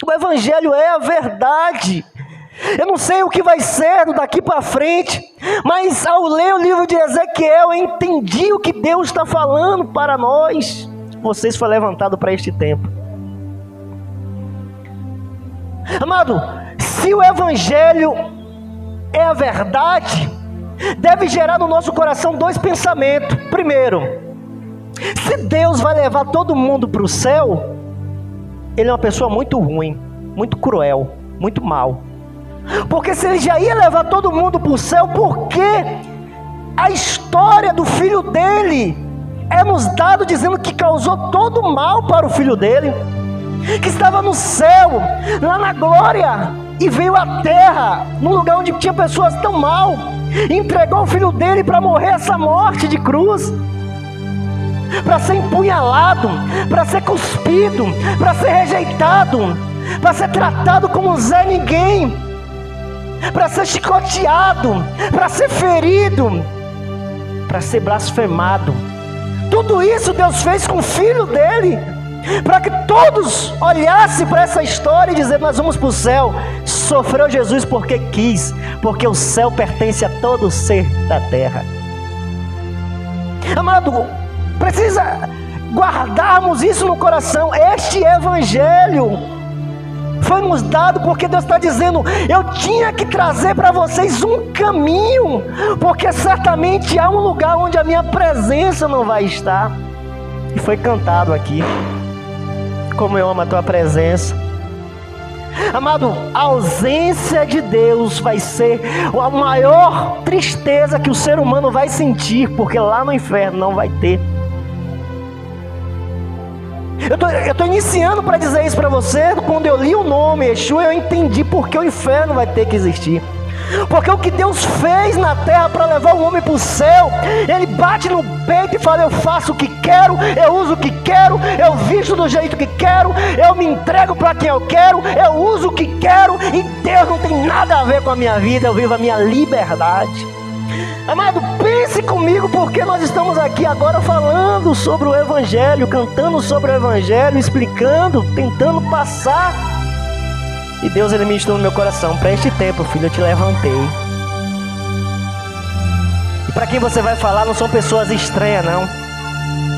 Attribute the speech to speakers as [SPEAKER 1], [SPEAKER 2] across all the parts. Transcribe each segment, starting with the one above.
[SPEAKER 1] O Evangelho é a verdade. Eu não sei o que vai ser daqui para frente, mas ao ler o livro de Ezequiel, eu entendi o que Deus está falando para nós. Vocês foram levantados para este tempo. Amado, se o Evangelho é a verdade, deve gerar no nosso coração dois pensamentos. Primeiro, se Deus vai levar todo mundo para o céu, Ele é uma pessoa muito ruim, muito cruel, muito mal. Porque se Ele já ia levar todo mundo para o céu, por que a história do filho dele é nos dado dizendo que causou todo o mal para o filho dele, que estava no céu, lá na glória, e veio à terra, num lugar onde tinha pessoas tão mal, e entregou o filho dele para morrer essa morte de cruz, para ser empunhalado, para ser cuspido, para ser rejeitado, para ser tratado como Zé Ninguém, para ser chicoteado, para ser ferido, para ser blasfemado. Tudo isso Deus fez com o filho dele, para que todos olhassem para essa história e dizer: nós vamos para o céu. Sofreu Jesus porque quis, porque o céu pertence a todo ser da terra. Amado, precisa guardarmos isso no coração. Este Evangelho foi nos dado porque Deus está dizendo: eu tinha que trazer para vocês um caminho, porque certamente há um lugar onde a minha presença não vai estar. E foi cantado aqui: como eu amo a tua presença. Amado, a ausência de Deus vai ser a maior tristeza que o ser humano vai sentir, porque lá no inferno não vai ter. Eu estou iniciando para dizer isso para você. Quando eu li o nome Yeshua, eu entendi porque o inferno vai ter que existir. Porque o que Deus fez na terra para levar o homem para o céu, Ele bate no peito e fala: eu faço o que quero, eu uso o que quero, eu visto do jeito que quero, eu me entrego para quem eu quero, eu uso o que quero, e Deus não tem nada a ver com a minha vida, eu vivo a minha liberdade. Amado, pense comigo, porque nós estamos aqui agora falando sobre o Evangelho, cantando sobre o Evangelho, explicando, tentando passar. E Deus, Ele ministrou no meu coração: para este tempo, filho, eu te levantei. E para quem você vai falar não são pessoas estranhas, não.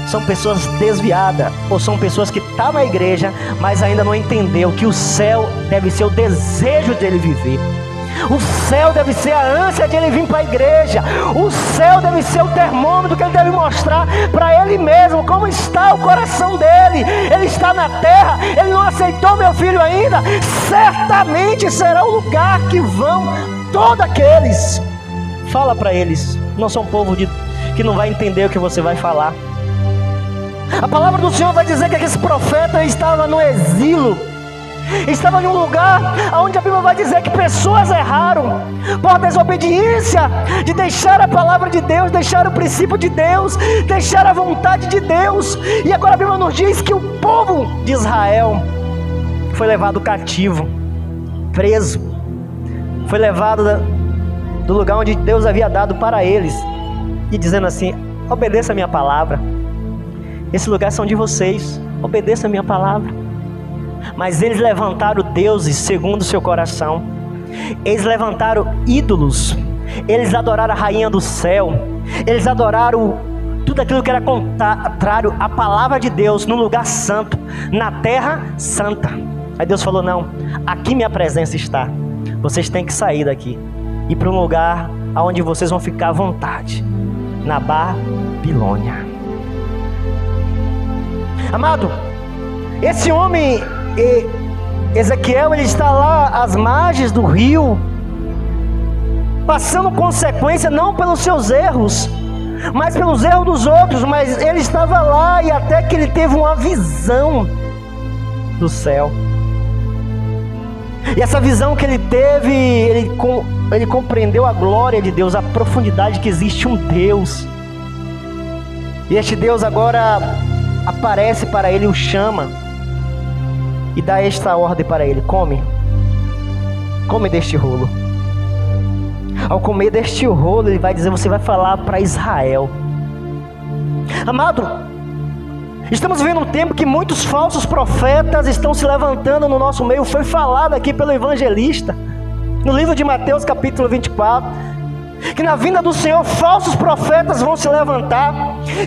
[SPEAKER 1] São pessoas desviadas, ou são pessoas que estão na igreja, mas ainda não entendeu que o céu deve ser o desejo dele viver. O céu deve ser a ânsia de ele vir para a igreja. O céu deve ser o termômetro que ele deve mostrar para ele mesmo como está o coração dele. Ele está na terra, ele não aceitou meu filho ainda. Certamente será o lugar que vão todos aqueles. Fala para eles, não são povo que não vai entender o que você vai falar. A palavra do Senhor vai dizer que esse profeta estava no exílio, estava em um lugar onde a Bíblia vai dizer que pessoas erraram por desobediência, de deixar a palavra de Deus, deixar o princípio de Deus, deixar a vontade de Deus. E agora a Bíblia nos diz que o povo de Israel foi levado cativo, preso, foi levado do lugar onde Deus havia dado para eles, e dizendo assim: obedeça a minha palavra, esse lugar são de vocês, obedeça a minha palavra. Mas eles levantaram deuses segundo o seu coração, eles levantaram ídolos, eles adoraram a rainha do céu, eles adoraram tudo aquilo que era contrário à palavra de Deus, no lugar santo, na terra santa. Aí Deus falou: não, aqui minha presença está, vocês têm que sair daqui, ir para um lugar onde vocês vão ficar à vontade, na Babilônia. Amado, esse homem Ezequiel, ele está lá às margens do rio, passando consequência não pelos seus erros, mas pelos erros dos outros. Mas ele estava lá, e até que ele teve uma visão do céu. E essa visão que ele teve, ele compreendeu a glória de Deus, a profundidade que existe um Deus. E este Deus agora aparece para ele, o chama e dá esta ordem para ele: come deste rolo. Ao comer deste rolo, ele vai dizer: você vai falar para Israel. Amado, Estamos vivendo um tempo que muitos falsos profetas estão se levantando no nosso meio. Foi falado aqui pelo evangelista, no livro de Mateus capítulo 24, que na vinda do Senhor falsos profetas vão se levantar.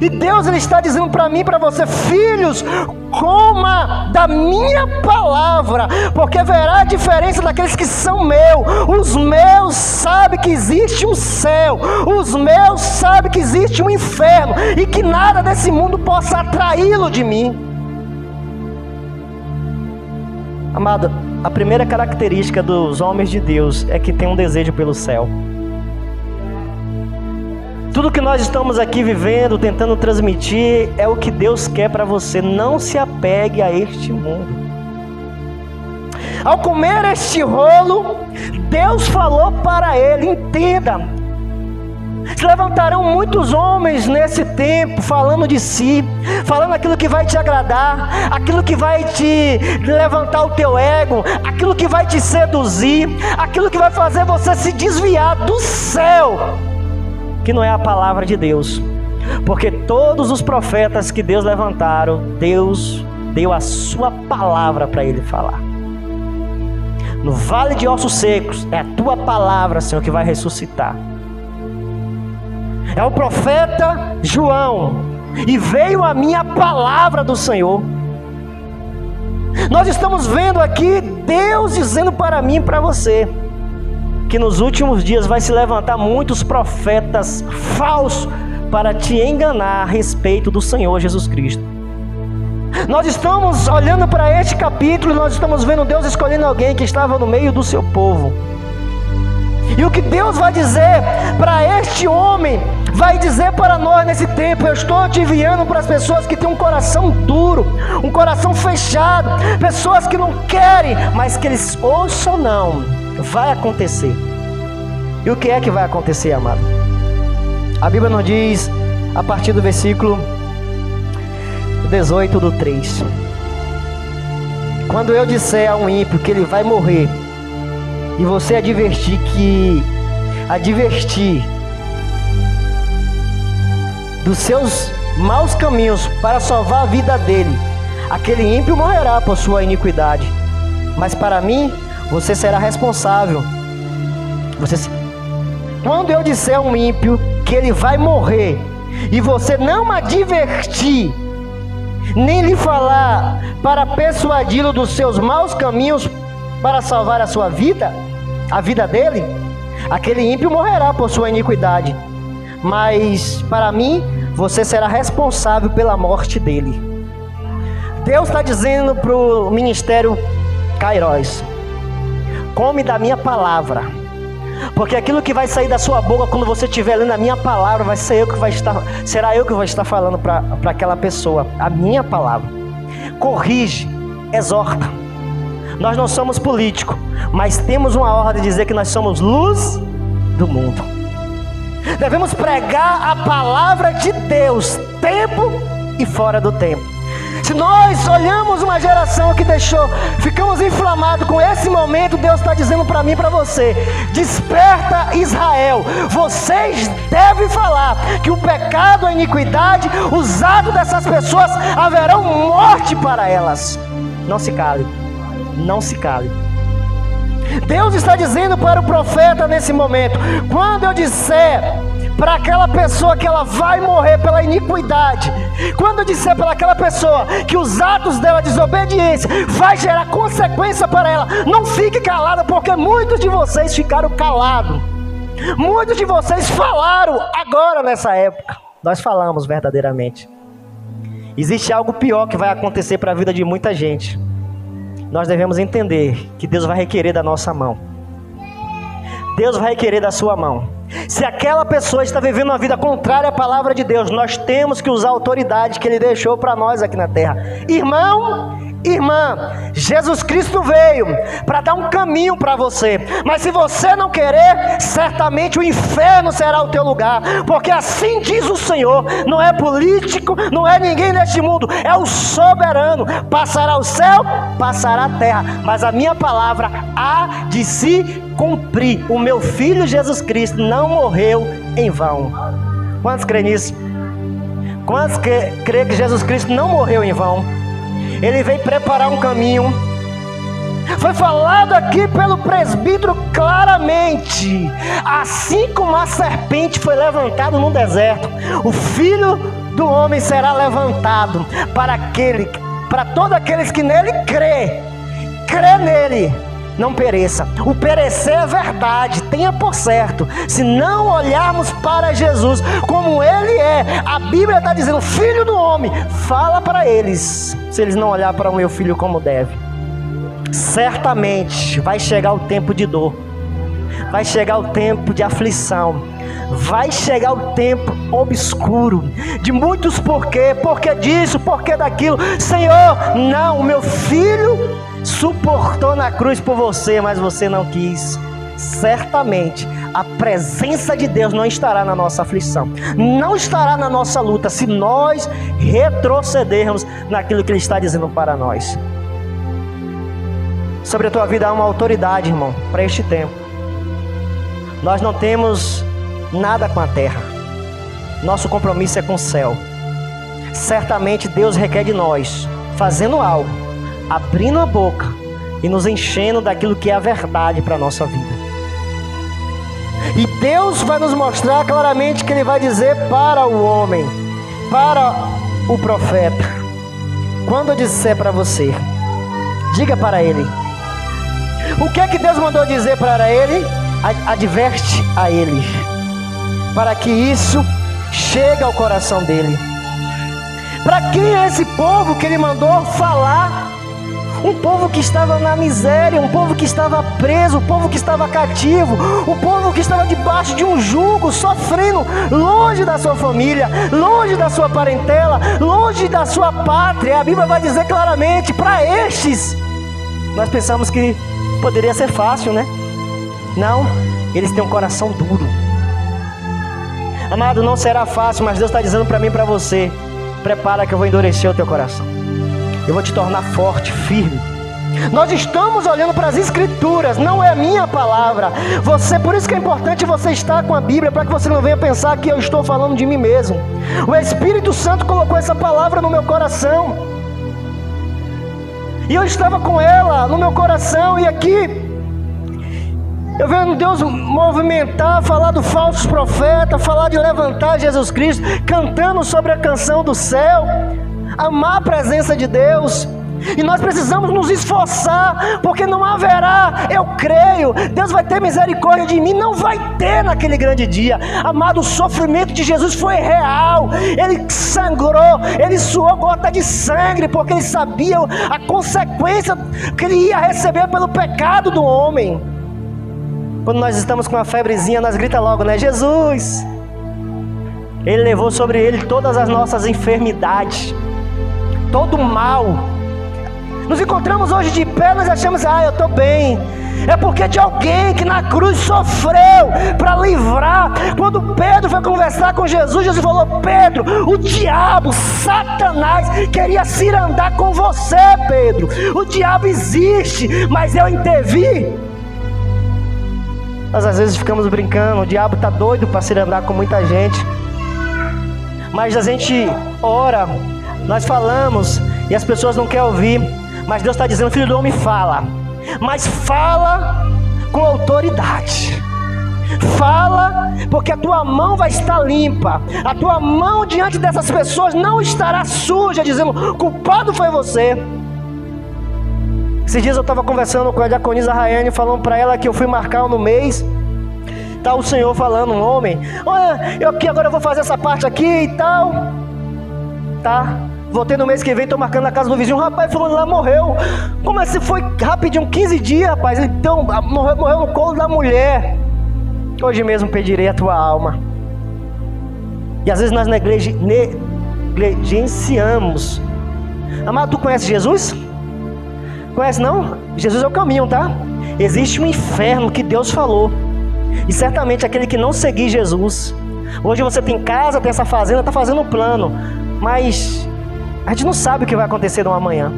[SPEAKER 1] E Deus ele está dizendo para mim e para você: filhos, coma da minha palavra, porque verá a diferença daqueles que são meus. Os meus sabem que existe um céu, os meus sabem que existe um inferno, e que nada desse mundo possa atraí-lo de mim. Amado, a primeira característica dos homens de Deus é que tem um desejo pelo céu. Tudo que nós estamos aqui vivendo, tentando transmitir, é o que Deus quer para você. Não se apegue a este mundo. Ao comer este rolo, Deus falou para ele, entenda, se levantarão muitos homens nesse tempo, falando de si, falando aquilo que vai te agradar, aquilo que vai te levantar o teu ego, aquilo que vai te seduzir, aquilo que vai fazer você se desviar do céu, que não é a palavra de Deus. Porque todos os profetas que Deus levantaram, Deus deu a sua palavra para ele falar. No vale de ossos secos, é a tua palavra, Senhor, que vai ressuscitar. É o profeta João, e veio a minha palavra do Senhor. Nós estamos vendo aqui Deus dizendo para mim e para você que nos últimos dias vai se levantar muitos profetas falsos para te enganar a respeito do Senhor Jesus Cristo. Nós estamos olhando para este capítulo e nós estamos vendo Deus escolhendo alguém que estava no meio do seu povo. E o que Deus vai dizer para este homem, vai dizer para nós nesse tempo: eu estou te enviando para as pessoas que têm um coração duro, um coração fechado, pessoas que não querem, mas que eles ouçam não. Vai acontecer. E o que é que vai acontecer, amado? A Bíblia nos diz, a partir do versículo 18 do 3: quando eu disser a um ímpio que ele vai morrer, e você advertir dos seus maus caminhos para salvar a vida dele, aquele ímpio morrerá por sua iniquidade, mas para mim você será responsável. Quando eu disser a um ímpio que ele vai morrer, e você não advertir, nem lhe falar para persuadi-lo dos seus maus caminhos para salvar a sua vida, a vida dele, aquele ímpio morrerá por sua iniquidade, mas para mim você será responsável pela morte dele. Deus está dizendo para o ministério Kairos: come da minha palavra, porque aquilo que vai sair da sua boca quando você estiver lendo a minha palavra, será eu que vou estar falando para aquela pessoa, a minha palavra. Corrige, exorta. Nós não somos políticos, mas temos uma ordem de dizer que nós somos luz do mundo. Devemos pregar a palavra de Deus, tempo e fora do tempo. Se nós olhamos uma geração que ficamos inflamados com esse momento, Deus está dizendo para mim e para você: desperta, Israel, vocês devem falar que o pecado, a iniquidade, os atos dessas pessoas haverão morte para elas. Não se cale, não se cale. Deus está dizendo para o profeta nesse momento: quando eu disser para aquela pessoa que ela vai morrer pela iniquidade, quando eu disser para aquela pessoa que os atos dela, desobediência, vai gerar consequência para ela, não fique calada, porque muitos de vocês ficaram calados. Muitos de vocês falaram agora nessa época. Nós falamos verdadeiramente. Existe algo pior que vai acontecer para a vida de muita gente. Nós devemos entender que Deus vai requerer da nossa mão. Deus vai requerer da sua mão. Se aquela pessoa está vivendo uma vida contrária à palavra de Deus, nós temos que usar a autoridade que Ele deixou para nós aqui na terra. Irmão, irmã, Jesus Cristo veio para dar um caminho para você, mas se você não querer, certamente o inferno será o teu lugar, porque assim diz o Senhor. Não é político, não é ninguém neste mundo, é o soberano. Passará o céu, passará a terra, mas a minha palavra há de se cumprir. O meu filho Jesus Cristo não morreu em vão. Quantos creem nisso? Quantos crê que Jesus Cristo não morreu em vão? Ele veio preparar um caminho. Foi falado aqui pelo presbítero claramente: assim como a serpente foi levantada no deserto, o Filho do Homem será levantado para todos aqueles que nele crê nele, não pereça. O perecer é verdade, tenha por certo. Se não olharmos para Jesus como ele é, a Bíblia está dizendo: Filho do Homem, fala para eles, se eles não olhar para o meu filho como deve. Certamente vai chegar o tempo de dor, vai chegar o tempo de aflição, vai chegar o tempo obscuro, de muitos porquê disso, porquê daquilo. Senhor, não, o meu filho suportou na cruz por você, mas você não quis. Certamente a presença de Deus não estará na nossa aflição, não estará na nossa luta, se nós retrocedermos naquilo que Ele está dizendo para nós. Sobre a tua vida há uma autoridade, irmão, para este tempo. Nós não temos nada com a terra, nosso compromisso é com o céu. Certamente Deus requer de nós, fazendo algo, abrindo a boca e nos enchendo daquilo que é a verdade para a nossa vida. E Deus vai nos mostrar claramente que Ele vai dizer para o homem, para o profeta: quando eu disser para você, diga para ele. O que é que Deus mandou dizer para ele? Adverte a ele, para que isso chegue ao coração dele. Para que esse povo que Ele mandou falar, um povo que estava na miséria, um povo que estava preso, um povo que estava cativo, um povo que estava debaixo de um jugo, sofrendo, longe da sua família, longe da sua parentela, longe da sua pátria. A Bíblia vai dizer claramente: para estes, nós pensamos que poderia ser fácil, né? Não, eles têm um coração duro. Amado, não será fácil, mas Deus está dizendo para mim e para você: prepara que eu vou endurecer o teu coração, eu vou te tornar forte, firme. Nós estamos olhando para as Escrituras, não é a minha palavra. Por isso que é importante você estar com a Bíblia, para que você não venha pensar que eu estou falando de mim mesmo. O Espírito Santo colocou essa palavra no meu coração, e eu estava com ela no meu coração, e aqui eu vendo Deus movimentar, falar do falsos profetas, falar de levantar Jesus Cristo, cantando sobre a canção do céu, amar a presença de Deus. E nós precisamos nos esforçar, porque não haverá, eu creio, Deus vai ter misericórdia de mim, não vai ter naquele grande dia. Amado, o sofrimento de Jesus foi real, Ele sangrou, Ele suou gota de sangue, porque Ele sabia a consequência que Ele ia receber pelo pecado do homem. Quando nós estamos com uma febrezinha, nós gritamos logo, né? Jesus! Ele levou sobre Ele todas as nossas enfermidades, todo o mal. Nos encontramos hoje de pé, nós achamos: eu estou bem. É porque de alguém que na cruz sofreu para livrar. Quando Pedro foi conversar com Jesus, Jesus falou: Pedro, o diabo, Satanás, queria cirandar com você, Pedro. O diabo existe, mas eu intervi. Nós às vezes ficamos brincando, o diabo está doido para cirandar com muita gente. Mas a gente ora, nós falamos e as pessoas não querem ouvir. Mas Deus está dizendo: Filho do Homem, fala, mas fala com autoridade. Fala, porque a tua mão vai estar limpa. A tua mão diante dessas pessoas não estará suja, dizendo: culpado foi você. Esses dias eu estava conversando com a diaconisa Rayane, falando para ela que eu fui marcar no mês. Tá o Senhor falando: um homem, olha, eu aqui agora vou fazer essa parte aqui e tal. Tá, voltei no mês que vem, estou marcando na casa do vizinho. Rapaz, fulano lá morreu. Como é que foi rapidinho, 15 dias, rapaz? Então, morreu no colo da mulher. Hoje mesmo pedirei a tua alma. E às vezes nós negligenciamos. Amado, tu conhece Jesus? Conhece não? Jesus é o caminho, tá? Existe um inferno que Deus falou. E certamente aquele que não seguir Jesus. Hoje você tem casa, tem essa fazenda, está fazendo um plano. Mas a gente não sabe o que vai acontecer no amanhã.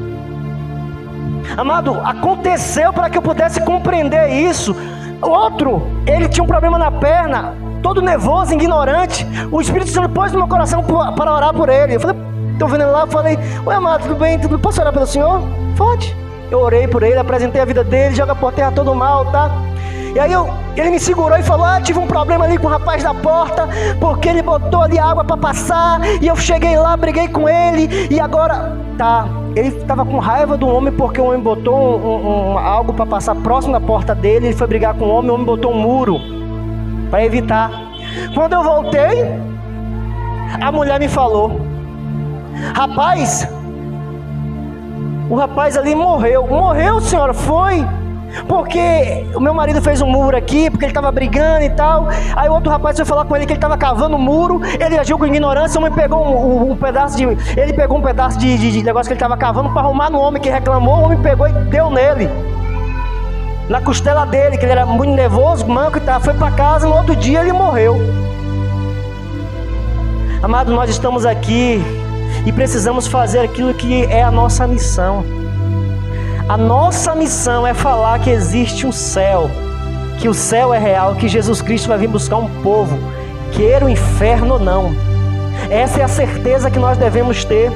[SPEAKER 1] Amado, aconteceu para que eu pudesse compreender isso. Outro, ele tinha um problema na perna. todo nervoso, ignorante. O Espírito Santo pôs no meu coração para orar por ele. Eu falei, estou vendo ele lá, eu falei, oi amado, tudo bem? Posso orar pelo senhor? Pode. Eu orei por ele, apresentei a vida dele, joga por terra todo mal, tá? E aí ele me segurou e falou, tive um problema ali com o rapaz da porta, porque ele botou ali água para passar, e eu cheguei lá, briguei com ele, e agora, tá, ele estava com raiva do homem, porque o homem botou algo para passar próximo da porta dele, ele foi brigar com o homem botou um muro, para evitar. Quando eu voltei, a mulher me falou, rapaz, o rapaz ali morreu, senhora, foi... Porque o meu marido fez um muro aqui, porque ele estava brigando e tal. Aí o outro rapaz foi falar com ele que ele estava cavando um muro. Ele agiu com ignorância. O homem pegou um pedaço de... Ele pegou um pedaço de negócio que ele estava cavando para arrumar no homem que reclamou. O homem pegou e deu nele, na costela dele, que ele era muito nervoso, manco e tal. Foi para casa, no outro dia ele morreu. Amado, nós estamos aqui e precisamos fazer aquilo que é a nossa missão. A nossa missão é falar que existe um céu, que o céu é real, que Jesus Cristo vai vir buscar um povo, queira o inferno ou não. Essa é a certeza que nós devemos ter.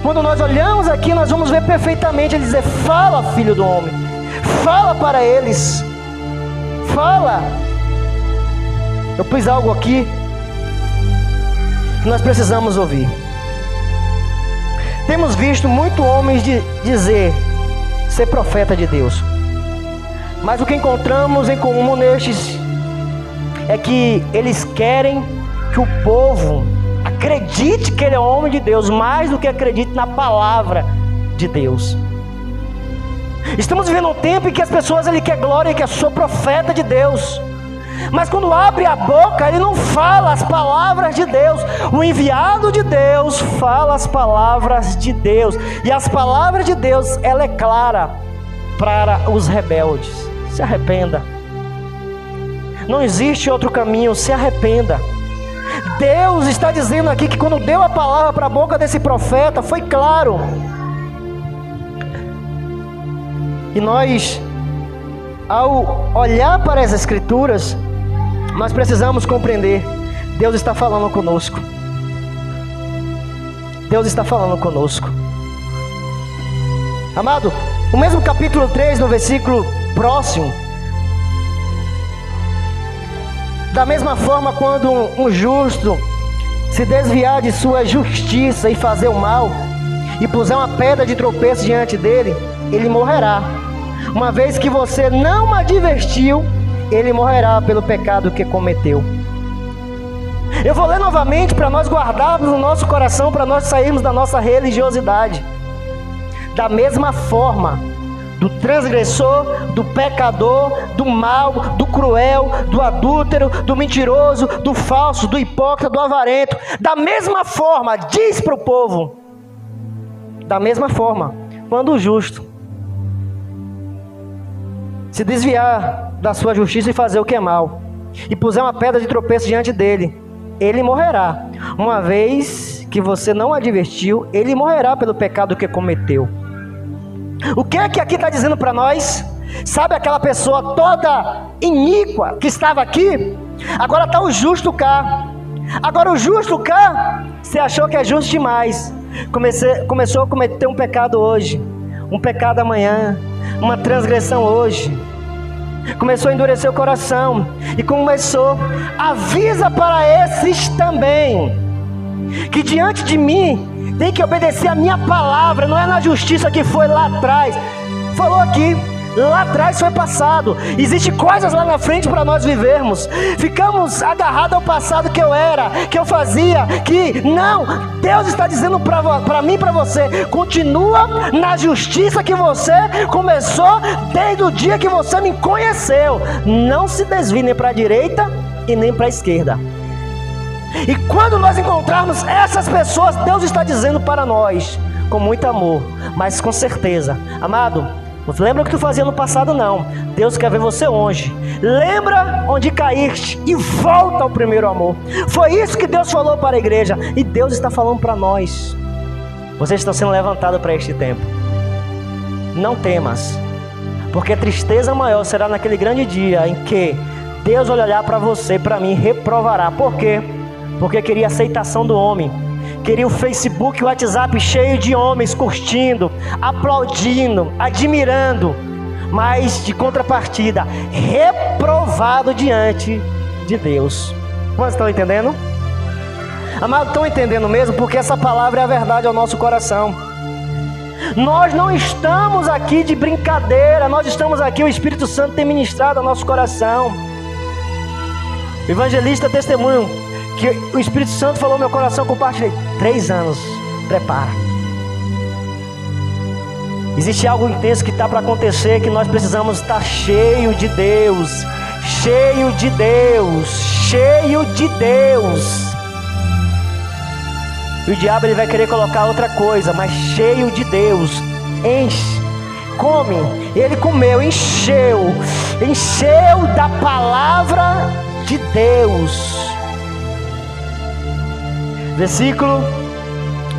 [SPEAKER 1] Quando nós olhamos aqui, nós vamos ver perfeitamente ele dizer, fala, filho do homem, fala para eles, fala. Eu pus algo aqui que nós precisamos ouvir. Temos visto muito homens dizer ser profeta de Deus, mas o que encontramos em comum nestes é que eles querem que o povo acredite que ele é homem de Deus, mais do que acredite na palavra de Deus. Estamos vivendo um tempo em que as pessoas querem glória e que eu sou profeta de Deus, mas quando abre a boca, ele não fala as palavras de Deus. O enviado de Deus fala as palavras de Deus, e as palavras de Deus, ela é clara para os rebeldes. Se arrependa, não existe outro caminho, se arrependa. Deus está dizendo aqui que quando deu a palavra para a boca desse profeta, foi claro. E nós, ao olhar para as Escrituras, nós precisamos compreender, Deus está falando conosco. Deus está falando conosco. Amado, o mesmo capítulo 3, no versículo próximo, da mesma forma, quando um justo se desviar de sua justiça e fazer o mal, e puser uma pedra de tropeço diante dele, ele morrerá. Uma vez que você não advertiu, ele morrerá pelo pecado que cometeu. Eu vou ler novamente para nós guardarmos no nosso coração, para nós sairmos da nossa religiosidade. Da mesma forma, do transgressor, do pecador, do mal, do cruel, do adúltero, do mentiroso, do falso, do hipócrita, do avarento, da mesma forma, diz para o povo, da mesma forma, quando o justo se desviar da sua justiça e fazer o que é mal, e puser uma pedra de tropeço diante dele, ele morrerá. Uma vez que você não advertiu, ele morrerá pelo pecado que cometeu. O que é que aqui está dizendo para nós? Sabe aquela pessoa toda iníqua que estava aqui? Agora está o justo cá. Agora o justo cá, você achou que é justo demais, começou a cometer um pecado hoje, um pecado amanhã, uma transgressão hoje, começou a endurecer o coração, e começou, avisa para esses também, que diante de mim, tem que obedecer a minha palavra, não é na justiça que foi lá atrás, falou aqui, lá atrás foi passado, existem coisas lá na frente para nós vivermos. Ficamos agarrados ao passado que eu era, que eu fazia, que não, Deus está dizendo para mim e para você, continua na justiça que você começou desde o dia que você me conheceu, não se desvie nem para a direita e nem para a esquerda. E quando nós encontrarmos essas pessoas, Deus está dizendo para nós, com muito amor, mas com certeza, amado, não lembra o que tu fazia no passado não, Deus quer ver você hoje, lembra onde caíste e volta ao primeiro amor. Foi isso que Deus falou para a igreja, e Deus está falando para nós. Vocês estão sendo levantados para este tempo. Não temas, porque a tristeza maior será naquele grande dia em que Deus vai olhar para você, para mim, reprovará. Por quê? Porque queria a aceitação do homem. Queria o Facebook e o WhatsApp cheio de homens curtindo, aplaudindo, admirando. Mas de contrapartida, reprovado diante de Deus. Vocês estão entendendo? Amados, estão entendendo mesmo? Porque essa palavra é a verdade ao nosso coração. Nós não estamos aqui de brincadeira. Nós estamos aqui, o Espírito Santo tem ministrado ao nosso coração. O evangelista testemunho que o Espírito Santo falou no meu coração, compartilhei. 3 anos, prepara. Existe algo intenso que está para acontecer, que nós precisamos estar cheio de Deus. Cheio de Deus. Cheio de Deus. E o diabo ele vai querer colocar outra coisa, mas cheio de Deus. Enche, come. Ele comeu, encheu da palavra de Deus. Versículo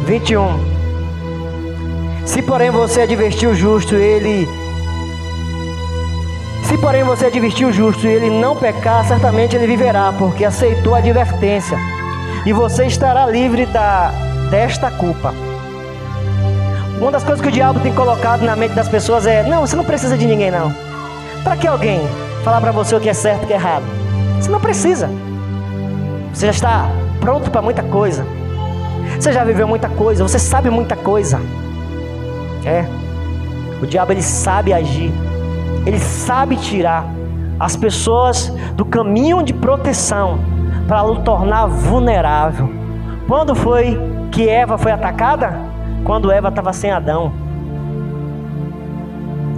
[SPEAKER 1] 21. Se porém você advertir o justo, e ele não pecar, certamente ele viverá, porque aceitou a advertência. E você estará livre desta culpa. Uma das coisas que o diabo tem colocado na mente das pessoas é: não, você não precisa de ninguém não. Para que alguém falar para você o que é certo e o que é errado? Você não precisa. Você já está pronto para muita coisa. Você já viveu muita coisa. Você sabe muita coisa. O diabo ele sabe agir. Ele sabe tirar as pessoas do caminho de proteção para o tornar vulnerável. Quando foi que Eva foi atacada? Quando Eva estava sem Adão.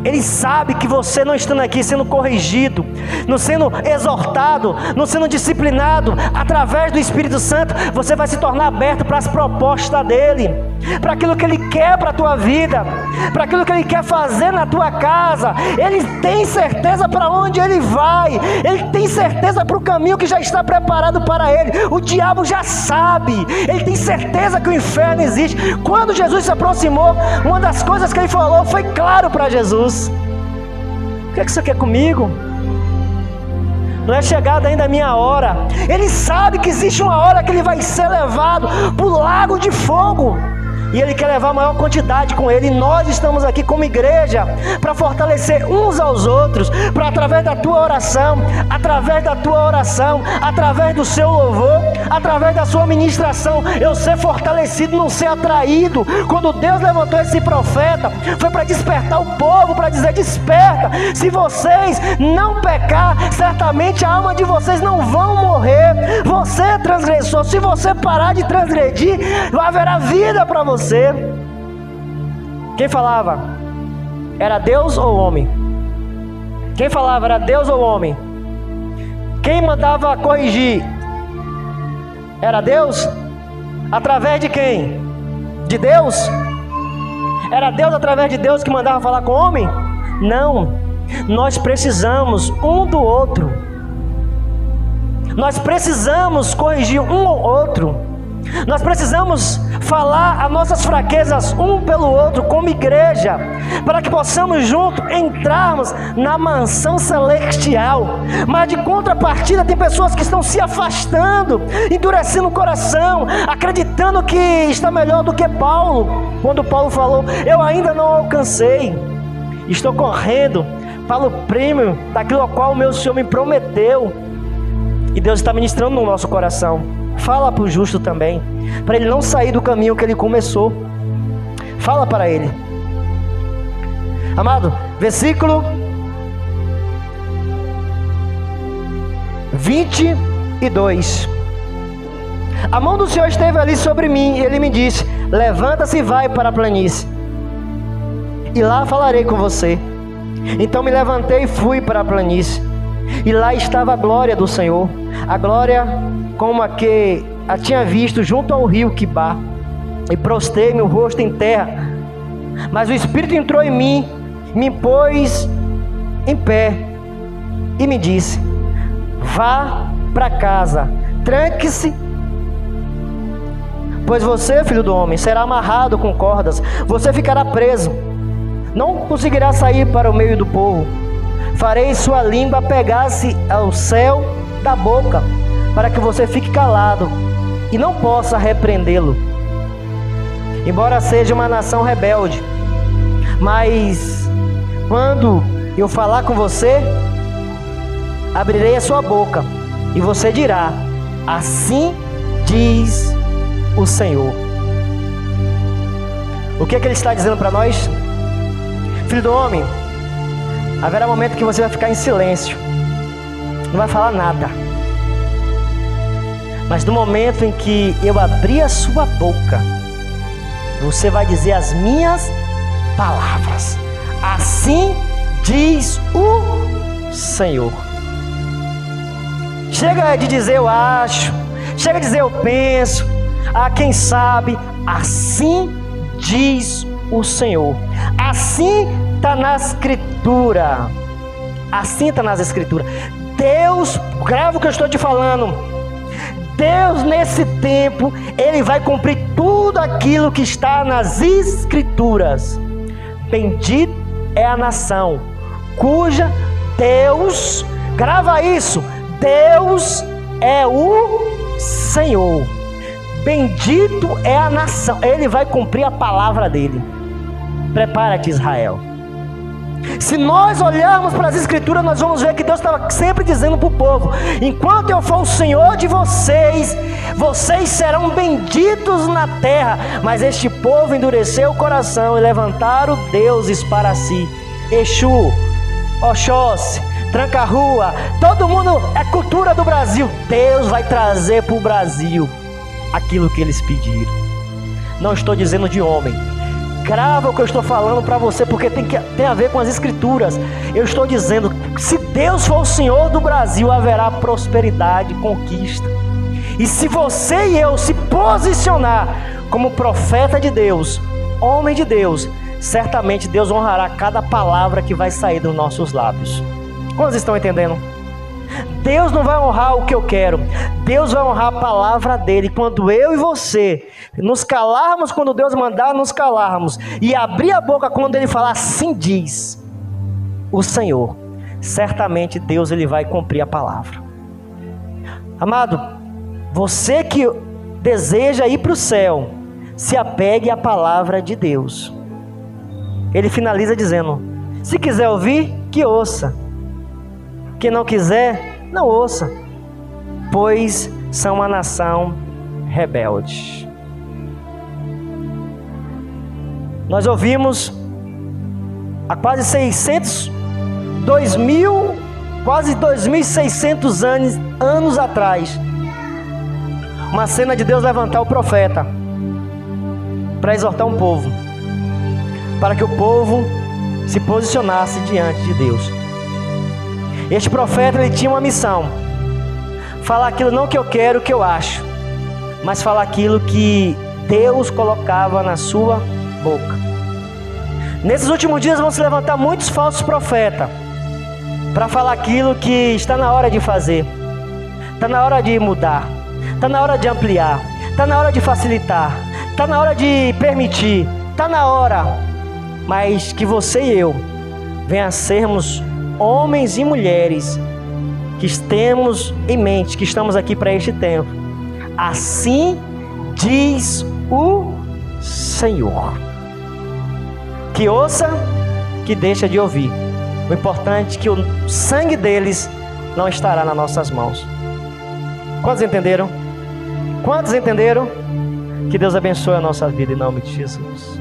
[SPEAKER 1] Ele sabe que você não estando aqui sendo corrigido, não sendo exortado, não sendo disciplinado através do Espírito Santo, você vai se tornar aberto para as propostas dele, para aquilo que ele quer para a tua vida, para aquilo que ele quer fazer na tua casa. Ele tem certeza para onde ele vai, ele tem certeza para o caminho que já está preparado para ele. O diabo já sabe, ele tem certeza que o inferno existe. Quando Jesus se aproximou, uma das coisas que ele falou foi claro para Jesus: o que é que você quer comigo? Não é chegada ainda a minha hora. Ele sabe que existe uma hora que ele vai ser levado para o lago de fogo, e ele quer levar a maior quantidade com ele. E nós estamos aqui como igreja para fortalecer uns aos outros, para através da tua oração, através do seu louvor, através da sua ministração, eu ser fortalecido, não ser atraído. Quando Deus levantou esse profeta, foi para despertar o povo, para dizer: desperta, se vocês não pecar, certamente a alma de vocês não vão morrer. Você é transgressor, se você parar de transgredir, haverá vida para você. Quem falava? Era Deus ou homem? Quem falava era Deus ou homem? Quem mandava corrigir? Era Deus? Através de quem? De Deus? Era Deus através de Deus que mandava falar com o homem? Não. Nós precisamos um do outro. Nós precisamos corrigir um ao outro. Nós precisamos falar as nossas fraquezas um pelo outro como igreja, para que possamos juntos entrarmos na mansão celestial. Mas de contrapartida tem pessoas que estão se afastando, endurecendo o coração, acreditando que está melhor do que Paulo. Quando Paulo falou: eu ainda não alcancei, estou correndo para o prêmio daquilo ao qual o meu Senhor me prometeu. E Deus está ministrando no nosso coração. Fala para o justo também, para ele não sair do caminho que ele começou. Fala para ele. Amado, versículo 22. A mão do Senhor esteve ali sobre mim, e ele me disse: levanta-se e vai para a planície, e lá falarei com você. Então me levantei e fui para a planície, e lá estava a glória do Senhor, a glória como a que a tinha visto junto ao rio Quibá, e prostei meu rosto em terra. Mas o Espírito entrou em mim, me pôs em pé e me disse: vá para casa, tranque-se, pois você, filho do homem, será amarrado com cordas, você ficará preso, não conseguirá sair para o meio do povo. Farei sua língua pegar-se ao céu da boca, para que você fique calado e não possa repreendê-lo. Embora seja uma nação rebelde, mas quando eu falar com você, abrirei a sua boca e você dirá: assim diz o Senhor. O que é que ele está dizendo para nós? Filho do homem, haverá momento que você vai ficar em silêncio, não vai falar nada. Mas no momento em que eu abrir a sua boca, você vai dizer as minhas palavras. Assim diz o Senhor. Chega de dizer eu acho, chega de dizer eu penso, quem sabe. Assim diz o Senhor. Assim está na Escritura. Assim está nas Escrituras. Deus, grava o que eu estou te falando. Deus nesse tempo, Ele vai cumprir tudo aquilo que está nas Escrituras. Bendito é a nação cuja Deus, grava isso, Deus é o Senhor. Bendito é a nação, Ele vai cumprir a palavra dEle. Prepara-te, Israel. Se nós olharmos para as Escrituras, nós vamos ver que Deus estava sempre dizendo para o povo: enquanto eu for o Senhor de vocês, vocês serão benditos na terra. Mas este povo endureceu o coração e levantaram deuses para si. Exu, Oxóssi, Tranca-Rua, todo mundo é cultura do Brasil. Deus vai trazer para o Brasil aquilo que eles pediram. Não estou dizendo de homem. Grava o que eu estou falando para você, porque tem a ver com as Escrituras. Eu estou dizendo, se Deus for o Senhor do Brasil, haverá prosperidade, conquista. E se você e eu se posicionar como profeta de Deus, homem de Deus, certamente Deus honrará cada palavra que vai sair dos nossos lábios. Quantos estão entendendo? Deus não vai honrar o que eu quero, Deus vai honrar a palavra dele. Quando eu e você nos calarmos, quando Deus mandar nos calarmos, e abrir a boca quando ele falar assim diz o Senhor, certamente Deus ele vai cumprir a palavra. Amado, você que deseja ir para o céu, se apegue à palavra de Deus. Ele finaliza dizendo: se quiser ouvir, que ouça. Quem não quiser, não ouça, pois são uma nação rebelde. Nós ouvimos há quase 2.600 anos atrás, uma cena de Deus levantar o profeta para exortar um povo, para que o povo se posicionasse diante de Deus. Este profeta, ele tinha uma missão: falar aquilo não que eu quero, que eu acho, mas falar aquilo que Deus colocava na sua boca. Nesses últimos dias vão se levantar muitos falsos profetas para falar aquilo que está na hora de fazer, está na hora de mudar, está na hora de ampliar, está na hora de facilitar, está na hora de permitir, está na hora. Mas que você e eu venha a sermos homens e mulheres que temos em mente, que estamos aqui para este tempo. Assim diz o Senhor. Que ouça, que deixa de ouvir. O importante é que o sangue deles não estará nas nossas mãos. Quantos entenderam? Quantos entenderam? Que Deus abençoe a nossa vida em nome de Jesus.